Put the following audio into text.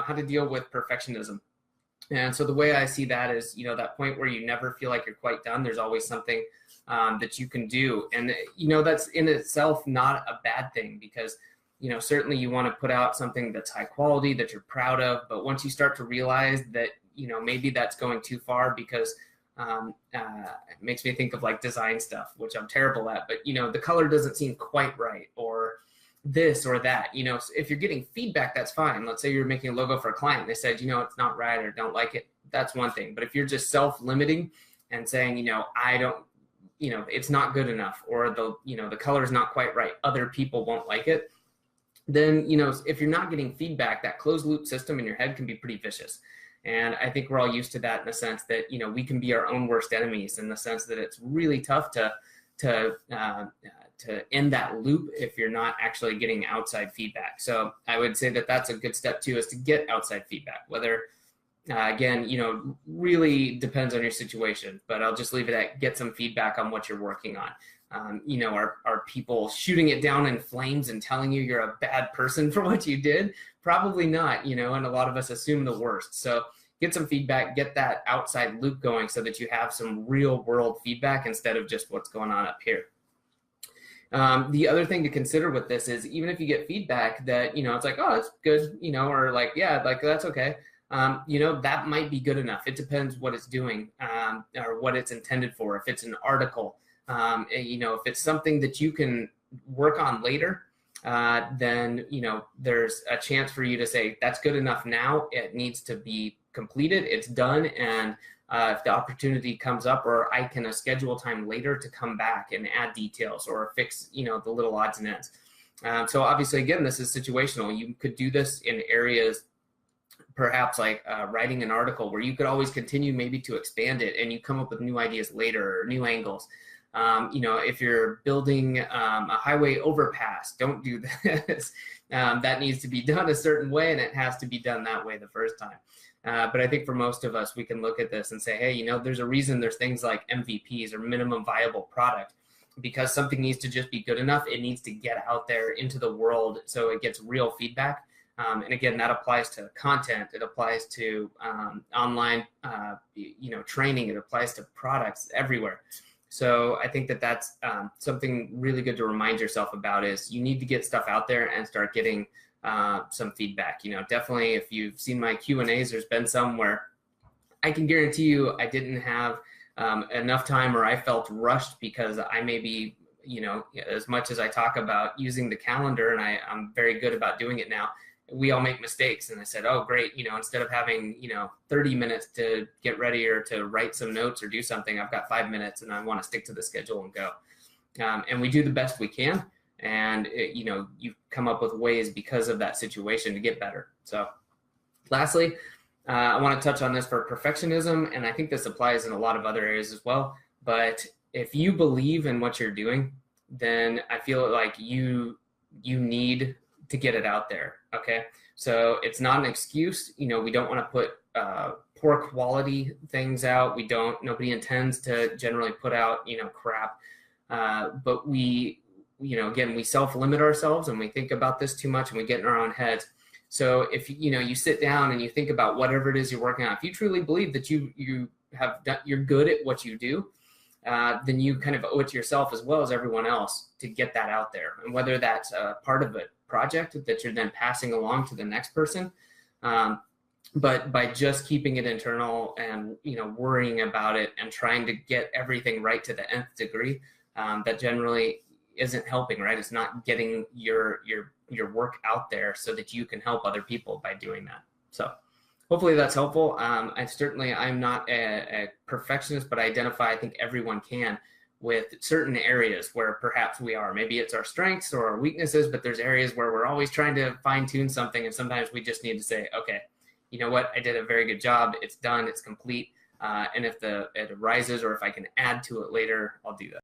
how to deal with perfectionism. And so the way I see that is, that point where you never feel like you're quite done. There's always something that you can do. And, that's in itself not a bad thing, because, certainly you want to put out something that's high quality, that you're proud of. But once you start to realize that, maybe that's going too far, because it makes me think of like design stuff, which I'm terrible at, but, the color doesn't seem quite right, or this or that. If you're getting feedback, that's fine. Let's say you're making a logo for a client, they said, it's not right or don't like it, that's one thing. But if you're just self-limiting and saying, I don't, it's not good enough, or the color is not quite right, other people won't like it, then, if you're not getting feedback, that closed loop system in your head can be pretty vicious. And I think we're all used to that, in the sense that, we can be our own worst enemies, in the sense that it's really tough to end that loop if you're not actually getting outside feedback. So I would say that that's a good step too, is to get outside feedback, whether, again, really depends on your situation, but I'll just leave it at get some feedback on what you're working on. Are people shooting it down in flames and telling you you're a bad person for what you did? Probably not, and a lot of us assume the worst. So get some feedback, get that outside loop going, so that you have some real world feedback instead of just what's going on up here. The other thing to consider with this is, even if you get feedback that, it's like, oh, that's good, or like, yeah, like that's okay. That might be good enough. It depends what it's doing, or what it's intended for. If it's an article, if it's something that you can work on later, then, there's a chance for you to say, that's good enough now. It needs to be completed. It's done. And if the opportunity comes up, or I can schedule time later to come back and add details or fix, the little odds and ends. So obviously, again, this is situational. You could do this in areas, perhaps like writing an article, where you could always continue maybe to expand it, and you come up with new ideas later, or new angles. If you're building a highway overpass, don't do this. That needs to be done a certain way, and it has to be done that way the first time. But I think for most of us, we can look at this and say, hey, there's a reason there's things like MVPs, or minimum viable product, because something needs to just be good enough. It needs to get out there into the world so it gets real feedback. And again, that applies to content. It applies to online, training. It applies to products everywhere. So I think that that's something really good to remind yourself about, is you need to get stuff out there and start getting some feedback. Definitely, if you've seen my Q&As, there's been some where I can guarantee you I didn't have enough time, or I felt rushed, because I maybe, as much as I talk about using the calendar, and I'm very good about doing it now, we all make mistakes. And I said, oh, great. Instead of having, 30 minutes to get ready or to write some notes or do something, I've got 5 minutes, and I want to stick to the schedule and go. And we do the best we can. And, you come up with ways because of that situation to get better. So lastly, I want to touch on this for perfectionism. And I think this applies in a lot of other areas as well. But if you believe in what you're doing, then I feel like you need to get it out there. Okay. So it's not an excuse. We don't want to put poor quality things out. Nobody intends to generally put out, crap. But again, we self-limit ourselves, and we think about this too much, and we get in our own heads. So if, you sit down and you think about whatever it is you're working on, if you truly believe that you're good at what you do, then you kind of owe it to yourself as well as everyone else to get that out there. And whether that's a part of a project that you're then passing along to the next person, but by just keeping it internal and, worrying about it and trying to get everything right to the nth degree, that generally isn't helping, right? It's not getting your work out there so that you can help other people by doing that. So hopefully that's helpful. I'm not a perfectionist, but I identify, I think everyone can, with certain areas where perhaps we are. Maybe it's our strengths or our weaknesses, but there's areas where we're always trying to fine tune something. And sometimes we just need to say, okay, you know what? I did a very good job. It's done. It's complete. And if it arises, or if I can add to it later, I'll do that.